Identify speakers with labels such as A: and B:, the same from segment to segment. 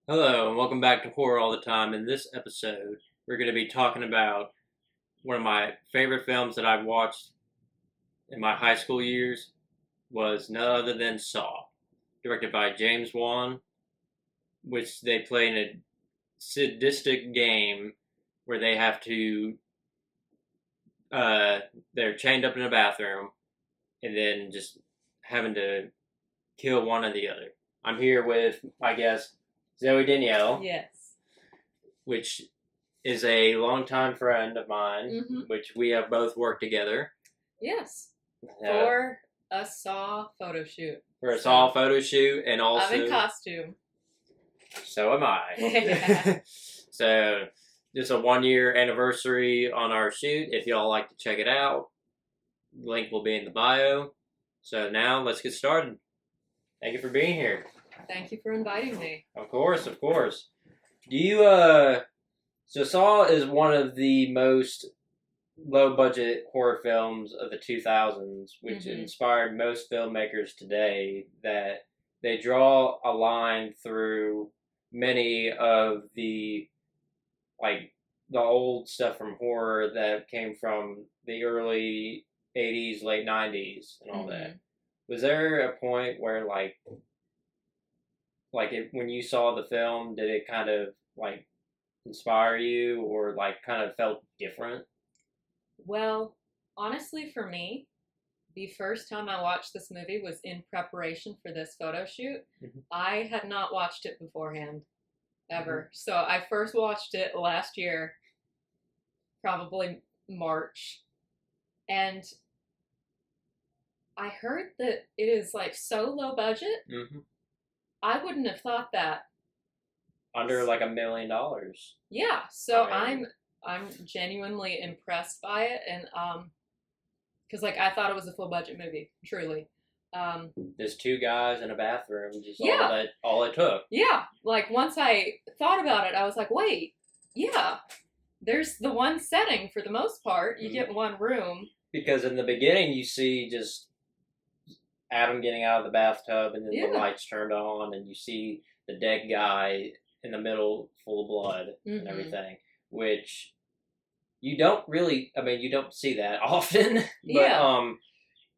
A: Hello, and welcome back to Horror All the Time. In this episode, we're going to be talking about one of my favorite films that I've watched in my high school years was none other than Saw, directed by James Wan, which they play in a sadistic game where they have to they're chained up in a bathroom and then just having to kill one or the other. I'm here with, I guess, Zoe Danielle,
B: Yes.
A: which is a longtime friend of mine, which we have both worked together.
B: Yes. For a Saw photo shoot.
A: For a Saw photo shoot, and also
B: I'm in costume.
A: So am I. So this is a 1 year anniversary on our shoot. If y'all like to check it out, link will be in the bio. So now let's get started. Thank you for being here.
B: Thank you for inviting me.
A: Of course, of course. Do you So Saw is one of the most low-budget horror films of the 2000s, which inspired most filmmakers today, that they draw a line through many of the old stuff from horror that came from the early 80s, late 90s, and all that. Was there a point where when you saw the film, did it kind of inspire you, or kind of felt different?
B: Well, honestly, for me, the first time I watched this movie was in preparation for this photo shoot. I had not watched it beforehand, ever. So I first watched it last year, probably March, and I heard that it is so low budget. I wouldn't have thought that.
A: Under $1 million.
B: Yeah, so I'm genuinely impressed by it, and because I thought it was a full budget movie, truly.
A: There's two guys in a bathroom, just all it took.
B: Yeah, once I thought about it, I was like, wait, yeah, there's the one setting for the most part. You get one room.
A: Because in the beginning, you see just Adam getting out of the bathtub, and then the lights turned on, and you see the dead guy in the middle, full of blood and everything, which you don't see that often. But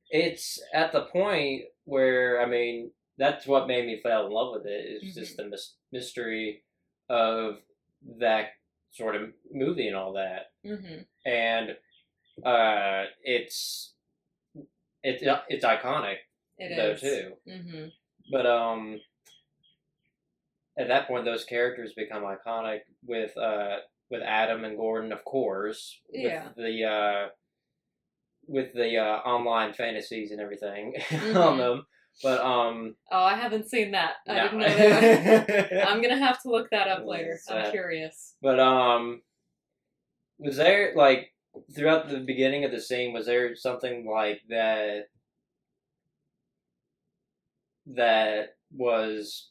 A: it's at the point where, that's what made me fall in love with it, is just the mystery of that sort of movie and all that. And it's iconic. It is too. But at that point, those characters become iconic with Adam and Gordon, of course.
B: Yeah.
A: With the online fantasies and everything on them. But
B: oh, I haven't seen that. I didn't know that. I'm gonna have to look that up later. I'm curious.
A: But was there throughout the beginning of the scene, was there something like that was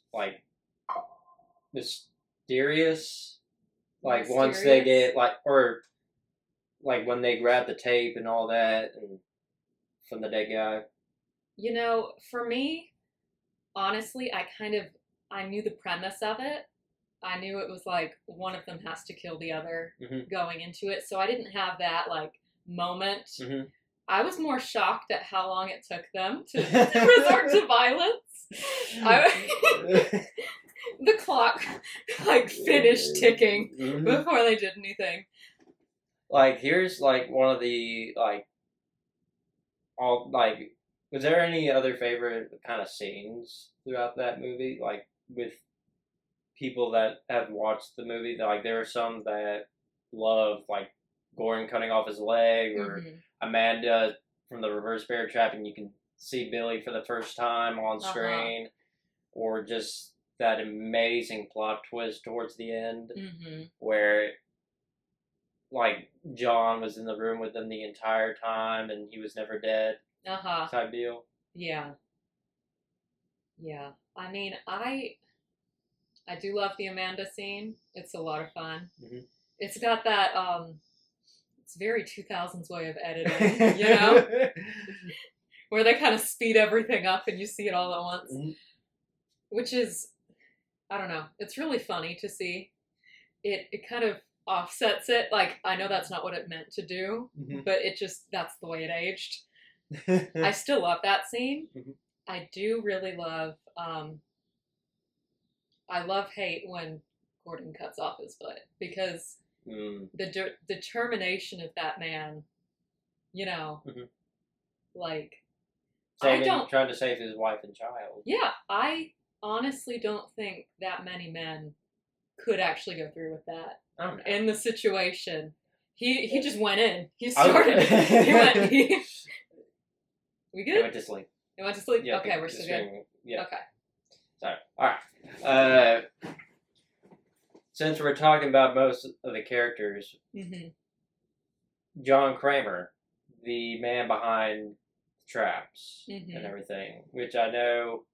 A: mysterious? Once they get when they grab the tape and all that, and from the dead guy.
B: For me, honestly, I knew the premise of it. I knew it was one of them has to kill the other going into it. So I didn't have that moment. I was more shocked at how long it took them to resort to violence. The clock finished ticking before they did anything.
A: Here's one of the was there any other favorite kind of scenes throughout that movie, with people that have watched the movie? There are some that love Gordon cutting off his leg, or Amanda from the reverse bear trap, and you can see Billy for the first time on screen, or just that amazing plot twist towards the end, where John was in the room with them the entire time and he was never dead, type deal.
B: Yeah. I do love the Amanda scene. It's a lot of fun. It's got that it's very 2000s way of editing, where they kind of speed everything up and you see it all at once, which is I don't know. It's really funny to see. It kind of offsets it. Like, I know that's not what it meant to do, but that's the way it aged. I still love that scene. I do really love, I love hate when Gordon cuts off his foot, because the determination of that man, like,
A: trying to save his wife and child.
B: Yeah, I honestly don't think that many men could actually go through with that.
A: Oh, no.
B: In the situation. He just went in. He started. He went. We good?
A: He went to sleep.
B: He went to sleep?
A: Yeah,
B: okay, we're still good.
A: Yeah.
B: Okay.
A: Sorry. Alright. Since we're talking about most of the characters, John Kramer, the man behind the traps and everything, which I know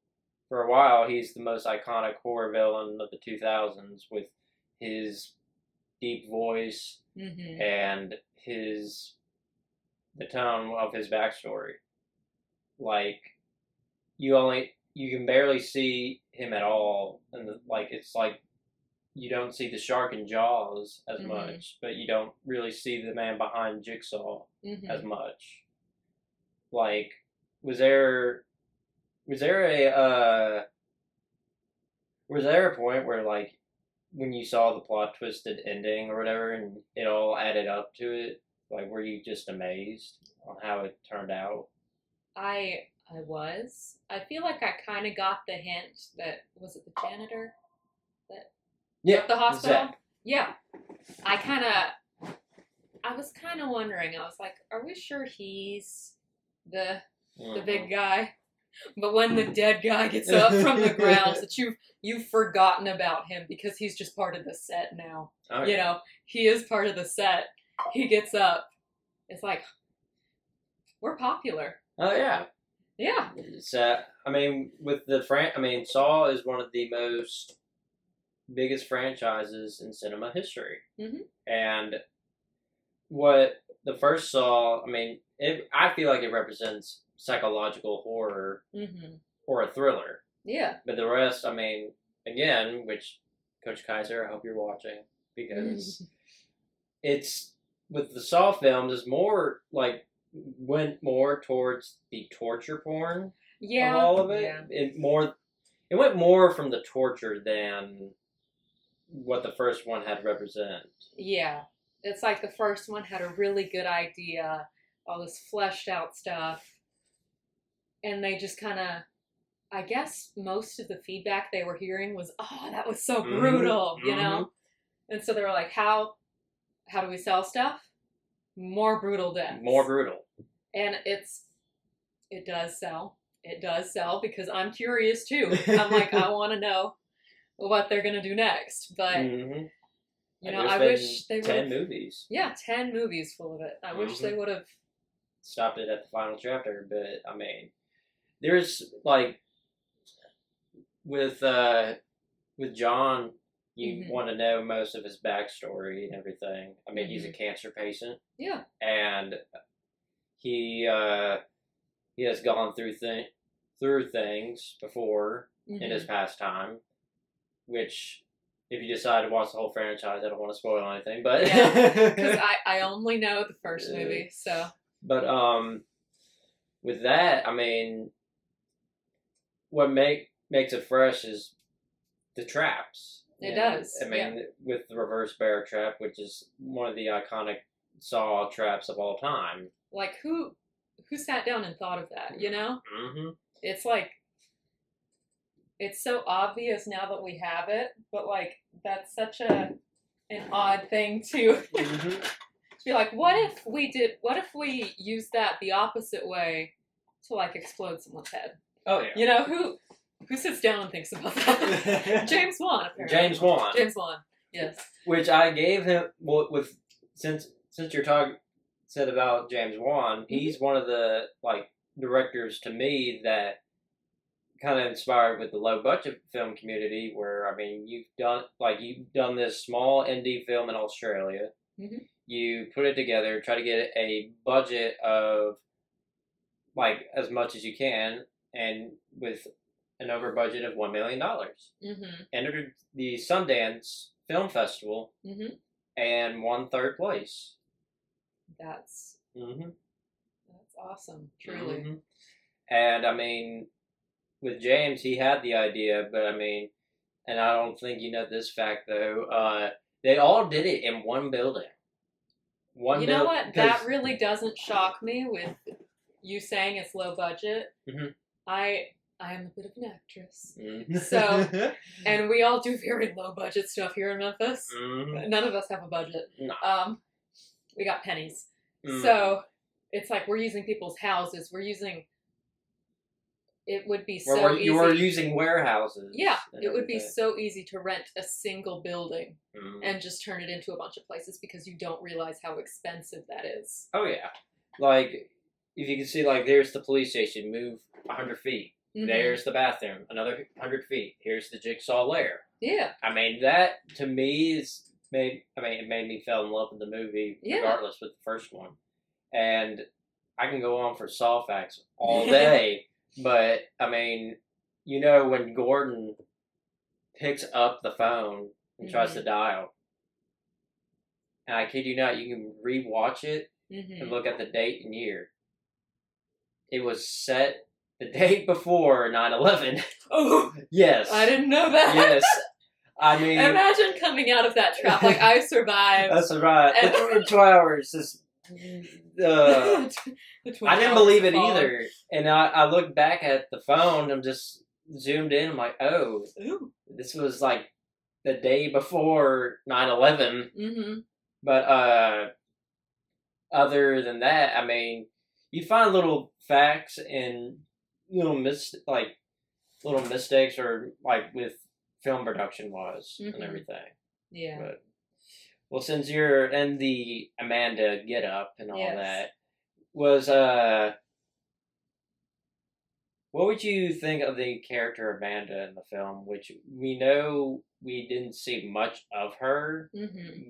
A: for a while he's the most iconic horror villain of the 2000s, with his deep voice and the tone of his backstory. Like, you can barely see him at all, and it's like you don't see the shark in Jaws as much, but you don't really see the man behind Jigsaw as much. Like, was there a point where, like, when you saw the plot twisted ending or whatever, and it all added up to it, like, were you just amazed on how it turned out?
B: I was. I feel like I kind of got the hint that, was it the janitor that left the hospital?
A: Zach.
B: Yeah. I was kind of wondering. I was like, are we sure he's the big guy? But when the dead guy gets up from the ground, that you've forgotten about him, because he's just part of the set now.
A: Okay.
B: He is part of the set. He gets up. It's like, we're popular.
A: Oh yeah.
B: Yeah.
A: So with the Saw is one of the biggest franchises in cinema history, and what the first Saw, I feel like it represents psychological horror or a thriller.
B: Yeah.
A: But the rest, again, which Coach Kaiser, I hope you're watching, because it's with the Saw films is more like went more towards the torture porn of all of it.
B: Yeah.
A: It went more from the torture than what the first one had represent.
B: Yeah. It's like the first one had a really good idea, all this fleshed out stuff, and they just kind of, I guess most of the feedback they were hearing was, oh, that was so brutal, And so they were like, how do we sell stuff? More brutal deaths.
A: More brutal. And
B: it does sell. It does sell, because I'm curious too. I'm like, I want to know what they're going to do next. But, I wish they would.
A: 10 movies.
B: Yeah, 10 movies full of it. I wish they would have
A: stopped it at the final chapter. But, there's, like, with John, you want to know most of his backstory and everything. He's a cancer patient.
B: Yeah.
A: And he has gone through things before in his past time, which, if you decide to watch the whole franchise, I don't want to spoil anything, but
B: because I only know the first movie, so.
A: But with that, what makes it fresh is the traps.
B: It does.
A: With the reverse bear trap, which is one of the iconic Saw traps of all time.
B: Like, who sat down and thought of that, It's like, it's so obvious now that we have it, but, like, that's such an odd thing to be like, what if we used that the opposite way to, like, explode someone's head?
A: Oh, yeah.
B: Who sits down and thinks about that? James Wan, apparently.
A: James Wan,
B: yes.
A: Which I gave him, since you're said about James Wan, he's one of the, like, directors to me that kind of inspired with the low budget film community, where, you've done this small indie film in Australia. You put it together, try to get a budget of, like, as much as you can, and with an over budget of $1 million. Entered the Sundance Film Festival and won third place.
B: That's awesome, truly.
A: And I mean, with James, he had the idea, but I mean, and I don't think you know this fact though. They all did it in one building.
B: You know what? That really doesn't shock me with you saying it's low budget. I am a bit of an actress. So, and we all do very low budget stuff here in Memphis. None of us have a budget.
A: No.
B: We got pennies. So, it's like we're using people's houses. It would be so easy.
A: You were using warehouses.
B: Yeah, it would be so easy to rent a single building and just turn it into a bunch of places because you don't realize how expensive that is.
A: Oh, yeah. Like, if you can see, like, there's the police station, move 100 feet. There's the bathroom, another 100 feet. Here's the jigsaw lair.
B: Yeah.
A: I mean, that, to me, it made me fall in love with the movie, regardless with the first one. And I can go on for Saw facts all day. But, I mean, you know, when Gordon picks up the phone and tries to dial, and I kid you not, you can rewatch it and look at the date and year. It was set the day before 9/11. Oh! Yes.
B: I didn't know that.
A: Yes. I mean...
B: Imagine coming out of that trap. Like, I survived.
A: I survived. And 2 hours. Just... I didn't believe it either. And I looked back at the phone and just zoomed in. I'm like, oh, this was like the day before 9/11. But other than that, I mean, you find little facts and little mistakes or like with film production wise and everything.
B: Yeah.
A: But, well, since you're in the Amanda get up and all that, was what would you think of the character Amanda in the film? Which we know we didn't see much of her,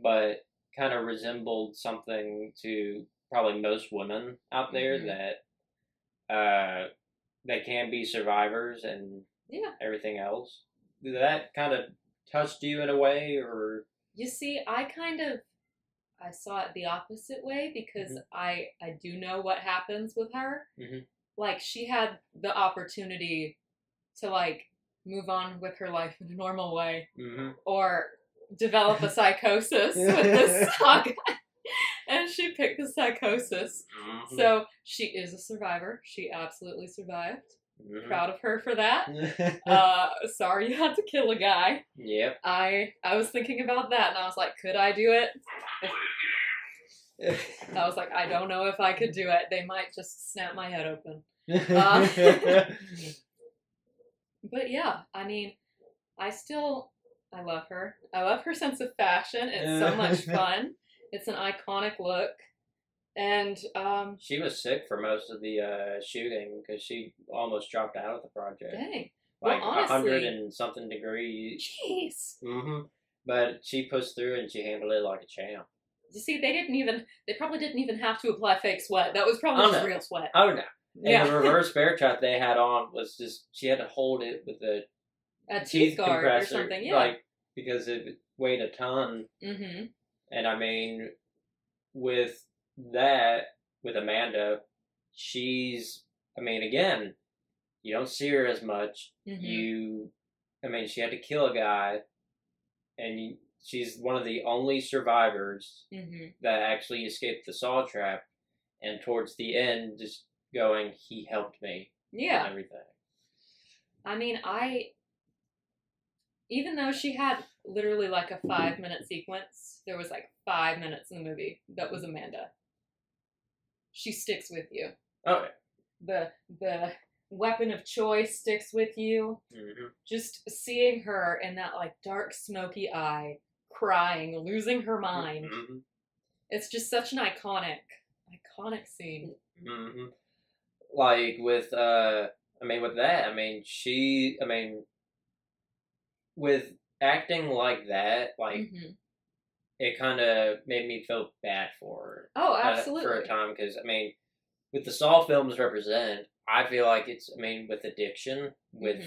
A: but kind of resembled something to probably most women out there that they can be survivors and everything else. Did that kind of touched you in a way, or?
B: You see, I saw it the opposite way because I do know what happens with her. Like, she had the opportunity to, like, move on with her life in a normal way or develop a psychosis with this saga. And she picked the psychosis. So, she is a survivor. She absolutely survived. Proud of her for that. Sorry you had to kill a guy.
A: Yep.
B: I was thinking about that and I was like, could I do it? I was like, I don't know if I could do it. They might just snap my head open. But yeah, I mean, I love her. I love her sense of fashion. It's so much fun. It's an iconic look. And
A: she was sick for most of the shooting because she almost dropped out of the project.
B: Dang.
A: Like,
B: well, honestly,
A: 100 and something degrees.
B: Jeez.
A: But she pushed through and she handled it like a champ.
B: You see, they probably didn't even have to apply fake sweat. That was probably just real sweat.
A: Oh, no. And the reverse bear trap they had on was just, she had to hold it with a
B: teeth guard
A: compressor,
B: or something,
A: like, because it weighed a ton. And I mean, with Amanda, again, you don't see her as much. She had to kill a guy, and she's one of the only survivors that actually escaped the saw trap, and towards the end, just going, he helped me.
B: Yeah.
A: And everything.
B: I mean, even though she had literally like a 5-minute sequence, there was like 5 minutes in the movie that was Amanda. She sticks with you.
A: Oh,
B: yeah. The weapon of choice sticks with you. Just seeing her in that like dark, smoky eye, crying, losing her mind. It's just such an iconic scene.
A: Like with with acting like that, like it kind of made me feel bad for her.
B: Oh, absolutely.
A: For a time, because with the Saw films represent, I feel like it's with addiction, with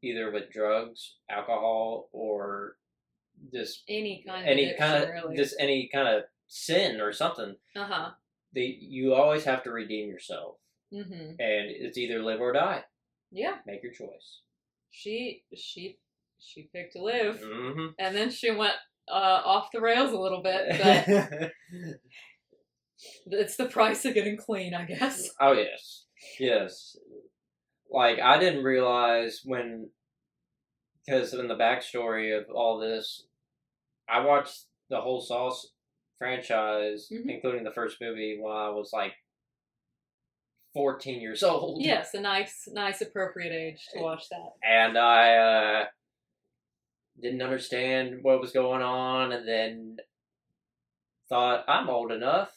A: either with drugs, alcohol, or just
B: any kind of really.
A: just any kind of sin or something. You always have to redeem yourself, and it's either live or die.
B: Yeah,
A: make your choice.
B: She picked to live, and then she went off the rails a little bit, but it's the price of getting clean, I guess.
A: Oh yes. Like, I didn't realize because in the backstory of all this, I watched the whole Saw franchise, including the first movie, while I was like 14 years old.
B: Yes, a nice appropriate age to watch that.
A: And I didn't understand what was going on, and then thought, I'm old enough.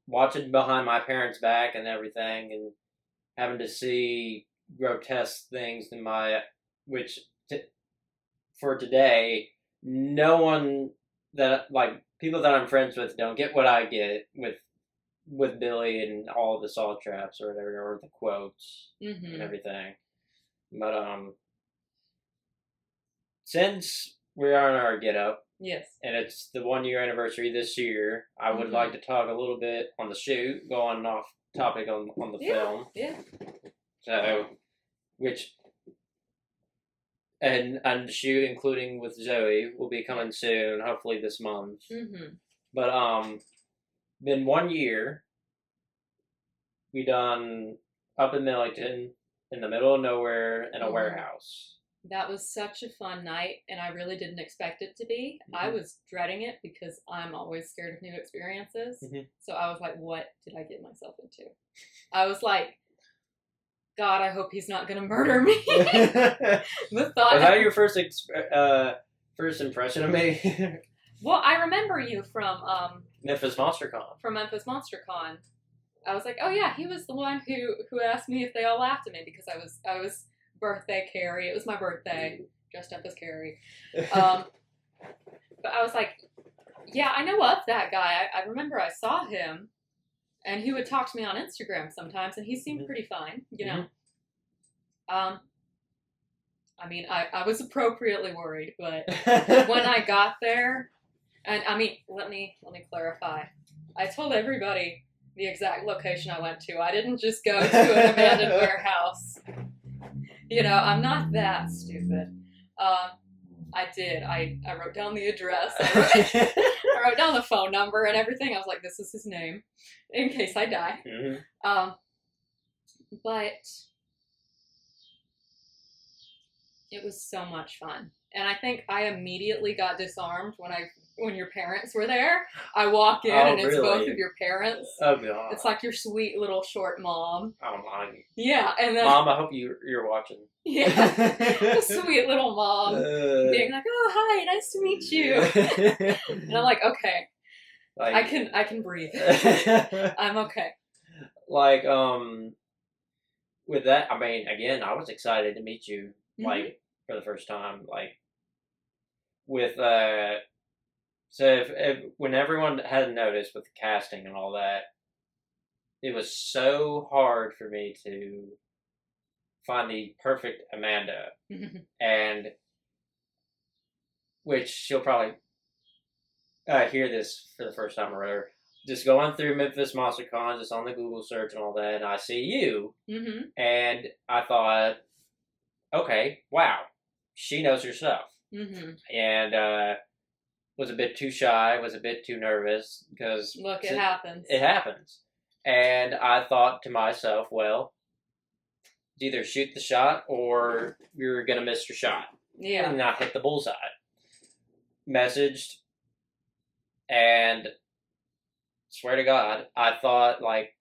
A: Watching behind my parents' back and everything, and having to see grotesque things for today, no one that, like, people that I'm friends with don't get what I get with Billy and all the saw traps or whatever, or the quotes and everything. But since we are in our get up,
B: yes,
A: and it's the 1 year anniversary this year, I would like to talk a little bit on the shoot, going off topic on the film.
B: Yeah.
A: So, and the shoot, including with Zoe, will be coming soon, hopefully this month. But been 1 year. We done up in Millington, in the middle of nowhere, in a warehouse.
B: That was such a fun night, and I really didn't expect it to be. I was dreading it because I'm always scared of new experiences. So I was like, what did I get myself into? I was like, God, I hope he's not going to murder me. Was
A: that your first impression of me?
B: Well, I remember you from
A: Memphis Monster Con.
B: From Memphis Monster Con. I was like, oh yeah, he was the one who asked me if they all laughed at me because I was birthday Carrie. It was my birthday, dressed up as Carrie. But I was like, yeah, I know of that guy. I remember I saw him, and he would talk to me on Instagram sometimes, and he seemed pretty fine, you know. I mean, I was appropriately worried, but when I got there, and I mean, let me clarify. I told everybody the exact location I went to. I didn't just go to an abandoned warehouse. You know, I'm not that stupid. I did. I wrote down the address. I wrote down the phone number and everything. I was like, this is his name, in case I die. But it was so much fun. And I think I immediately got disarmed when your parents were there. I walk in and it's both of your parents.
A: Oh, God.
B: It's like your sweet little short mom.
A: Oh, my.
B: Yeah, and then...
A: Mom, I hope you're watching.
B: Yeah. The sweet little mom being like, oh, hi, nice to meet you. And I'm like, okay. Like, I can breathe. I'm okay.
A: Like, with that, I mean, again, I was excited to meet you, like, for the first time, like, with, so when everyone had noticed with the casting and all that, it was so hard for me to find the perfect Amanda, and which she'll probably hear this for the first time or whatever. Just going through Memphis Monster Con, just on the Google search and all that, and I see you, and I thought, okay, wow, she knows her stuff, and was a bit too shy, was a bit too nervous, because...
B: Look, it happens.
A: It happens. And I thought to myself, well, either shoot the shot or you're going to miss your shot.
B: Yeah.
A: And not hit the bullseye. Messaged, and swear to God, I thought, like,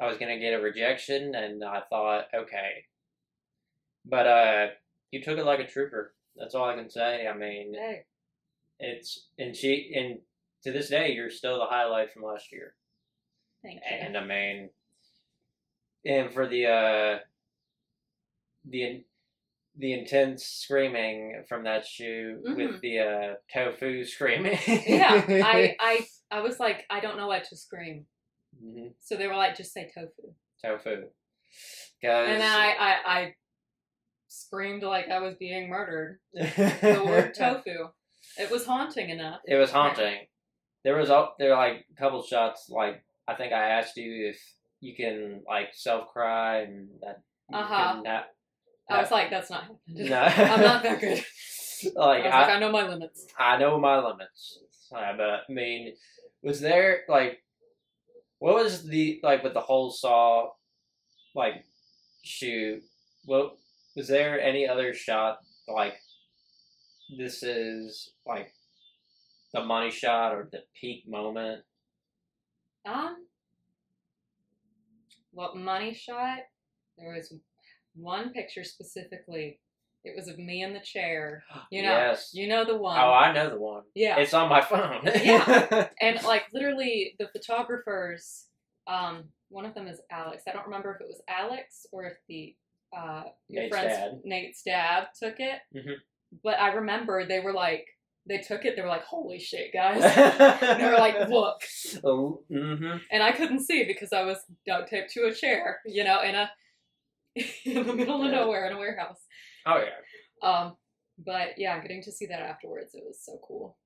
A: I was going to get a rejection, and I thought, okay. But you took it like a trooper. That's all I can say. I mean...
B: Hey.
A: And to this day, you're still the highlight from last year.
B: Thank you.
A: And I mean, and for the intense screaming from that shoot with the tofu screaming.
B: Yeah, I was like, I don't know what to scream. So they were like, just say tofu.
A: Tofu.
B: And then I screamed like I was being murdered. The word tofu. It was haunting enough.
A: It was haunting. There were like a couple shots, like, I think I asked you if you can, like, self-cry and that.
B: I was like, that's not happening.
A: No.
B: I'm not that good. I know my limits.
A: I know my limits. But, I mean, was there, like, what was the, like, with the whole Saw, like, shoot, what, was there any other shot, like, this is, like, the money shot or the peak moment?
B: What money shot? There was one picture specifically. It was of me in the chair. You know,
A: yes.
B: You know the one.
A: Oh, I know the one.
B: Yeah.
A: It's on my phone.
B: Yeah. And, like, literally, the photographers, one of them is Alex. I don't remember if it was Alex or if Nate's dad took it. Mm-hmm. But I remember they took it, they were like, holy shit, guys. And they were like, look.
A: Oh, mm-hmm.
B: And I couldn't see because I was duct taped to a chair, you know, in the middle of nowhere in a warehouse.
A: Oh, yeah.
B: But yeah, getting to see that afterwards, it was so cool.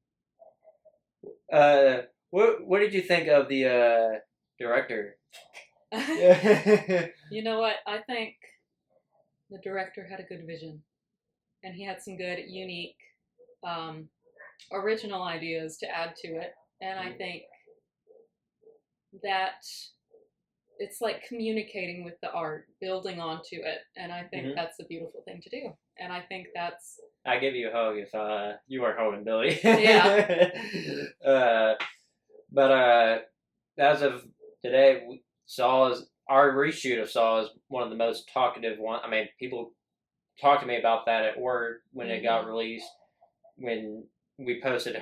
A: What did you think of the director?
B: You know what? I think the director had a good vision. And he had some good, unique, original ideas to add to it. And I think that it's like communicating with the art, building onto it. And I think that's a beautiful thing to do. And I think that's...
A: I'd give you a hug if you weren't holding Billy.
B: Yeah.
A: But as of today, our reshoot of Saw is one of the most talkative ones. I mean, people talked to me about that at work when it got released, when we posted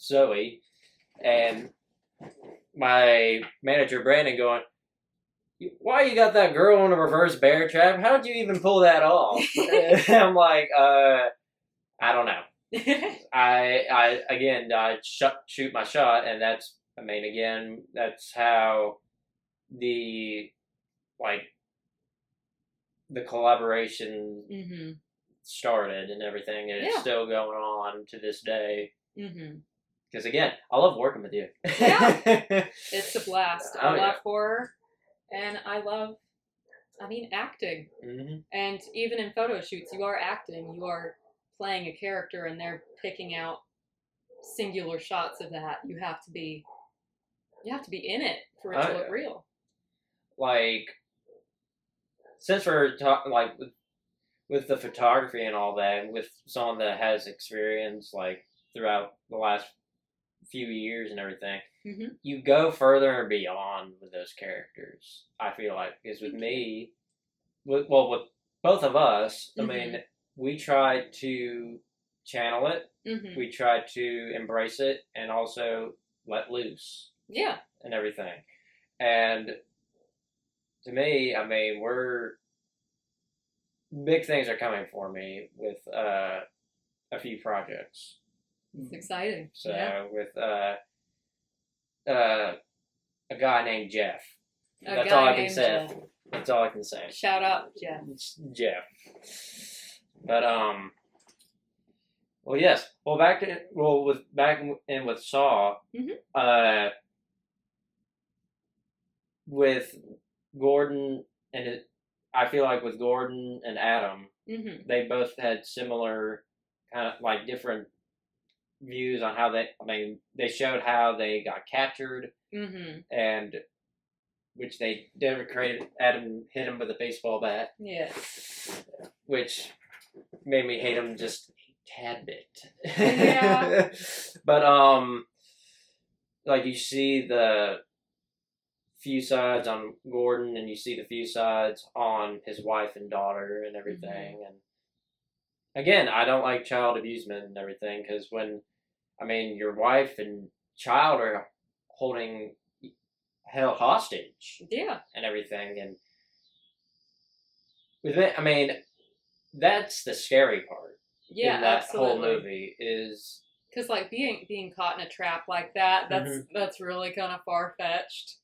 A: Zoe, and my manager Brandon going, why you got that girl in a reverse bear trap? How did you even pull that off? I'm like, I don't know. I shoot my shot, and that's how the collaboration started and everything, and it's still going on to this day. Because again, I love working with you.
B: Yeah, it's a blast. I love horror, and I love, acting. And even in photo shoots, you are acting. You are playing a character, and they're picking out singular shots of that. You have to be in it for it to look real. Like,
A: since we're talking with the photography and all that, and with someone that has experience throughout the last few years and everything, you go further and beyond with those characters. I feel like, because with me, with both of us, we try to channel it. We try to embrace it and also let loose.
B: Yeah.
A: And everything. And to me, big things are coming for me with a few projects.
B: It's exciting.
A: So with a guy named Jeff. That's all I can say. Jeff. That's all I can say.
B: Shout out, Jeff.
A: It's Jeff. But well, yes. Well, back with Saw. With Gordon I feel like with Gordon and Adam, they both had similar kind of different views on how they showed how they got captured, and which they demonstrated. Adam hit him with a baseball bat.
B: Yes.
A: Which made me hate him just a tad bit.
B: Yeah.
A: But you see the few sides on Gordon, and you see the few sides on his wife and daughter and everything. And again, I don't like child abusement and everything, because when your wife and child are held hostage, and everything, and with it, that's the scary part.
B: Yeah,
A: in that
B: absolutely.
A: whole movie is
B: because being caught in a trap like that, that's really kind of far fetched.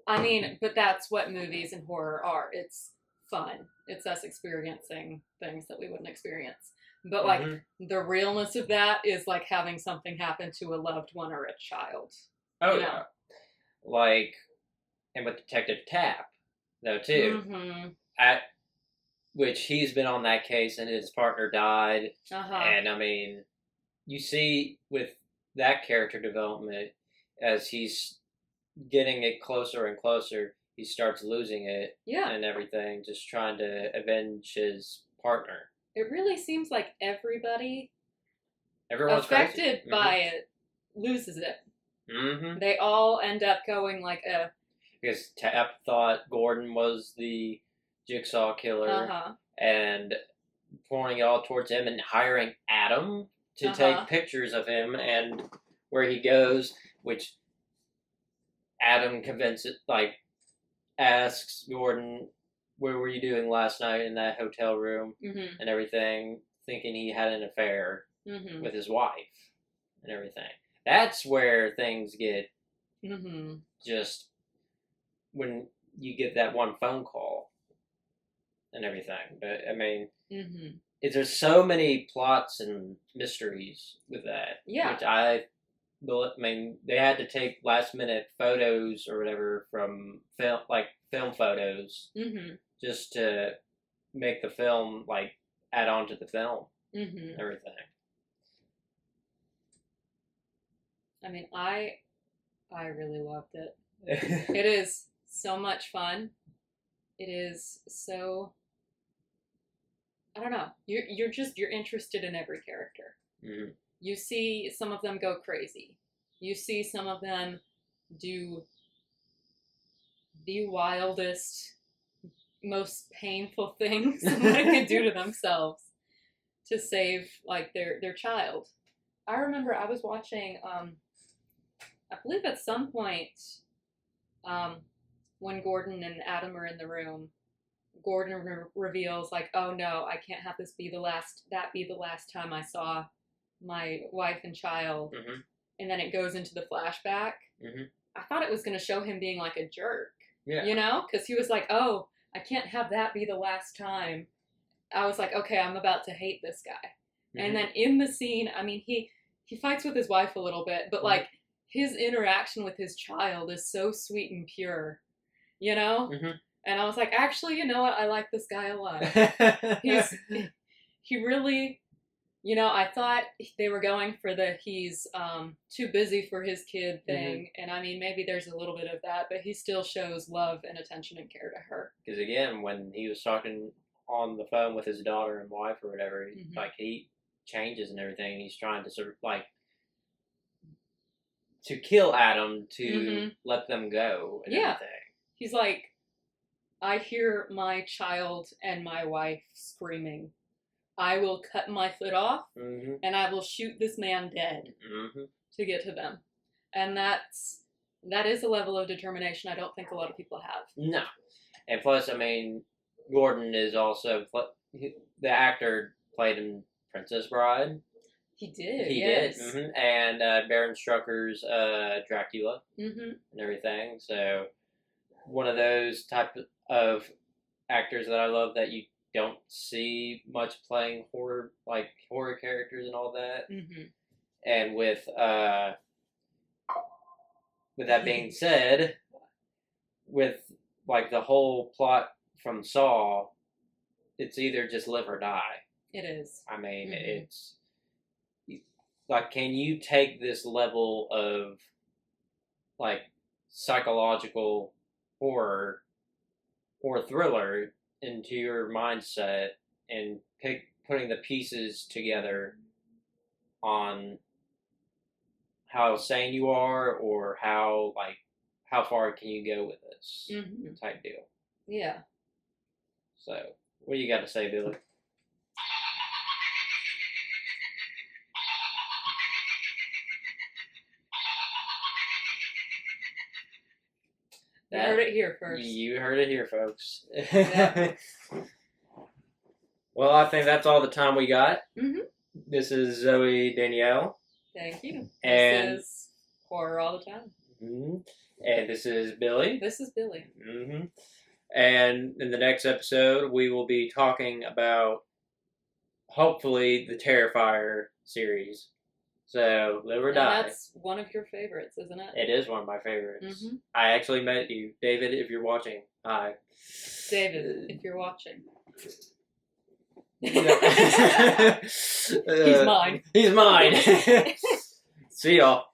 B: But that's what movies and horror are. It's fun. It's us experiencing things that we wouldn't experience. But like the realness of that is like having something happen to a loved one or a child.
A: Oh yeah, like, and with Detective Tapp, though too, at which he's been on that case and his partner died, and I mean, you see with that character development as he's getting it closer and closer, he starts losing it, and everything, just trying to avenge his partner.
B: It really seems like everybody
A: everyone's
B: affected by it loses it. They all end up going like a...
A: Because Tapp thought Gordon was the Jigsaw killer, and pointing it all towards him and hiring Adam to take pictures of him and where he goes, which Adam convinces, like, asks Gordon, what were you doing last night in that hotel room and everything, thinking he had an affair with his wife and everything. That's where things get just when you get that one phone call and everything. But I mean, there's so many plots and mysteries with that. Which I mean, they had to take last minute photos or whatever from film photos just to make the film, like, add on to the film and everything.
B: I mean, I really loved it. It is so much fun. It is so, I don't know. You're interested in every character. You see some of them go crazy. You see some of them do the wildest, most painful things they could do to themselves to save, like, their child. I remember I was watching, I believe at some point, when Gordon and Adam are in the room, Gordon reveals, like, oh no, I can't have that be the last time I saw my wife and child. And then it goes into the flashback. I thought it was going to show him being like a jerk, you know, because he was like, oh, I can't have that be the last time. I was like, okay, I'm about to hate this guy. And then in the scene, I mean, he fights with his wife a little bit, but like his interaction with his child is so sweet and pure, you know? And I was like, actually, you know what? I like this guy a lot. He really, you know, I thought they were going for the he's too busy for his kid thing. And I mean, maybe there's a little bit of that, but he still shows love and attention and care to her.
A: Because again, when he was talking on the phone with his daughter and wife or whatever, like, he changes and everything. He's trying to sort of, like, to kill Adam to let them go and everything.
B: He's like, I hear my child and my wife screaming. I will cut my foot off and I will shoot this man dead to get to them. And that is a level of determination I don't think a lot of people have.
A: No. And plus, I mean, Gordon is also, the actor played in Princess Bride.
B: He did.
A: He did. And Baron Strucker's Dracula and everything. So one of those type of actors that I love that you don't see much playing horror characters and all that. And with that being said, with, like, the whole plot from Saw, it's either just live or die.
B: It is.
A: I mean, it's like, can you take this level of, like, psychological horror or thriller into your mindset and putting the pieces together on how sane you are or how far can you go with this type deal.
B: Yeah.
A: So, what do you got to say, Billy?
B: You heard it here first.
A: You heard it here, folks. Yeah. Well, I think that's all the time we got. This is Zoe Danielle.
B: Thank you.
A: And
B: this is Horror All the Time.
A: And this is Billy.
B: This is Billy.
A: And in the next episode, we will be talking about, hopefully, the Terrifier series. So, live or die.
B: That's one of your favorites, isn't it?
A: It is one of my favorites. Mm-hmm. I actually met you. David, if you're watching, hi.
B: David, if you're watching.
A: He's
B: mine.
A: He's mine. See y'all.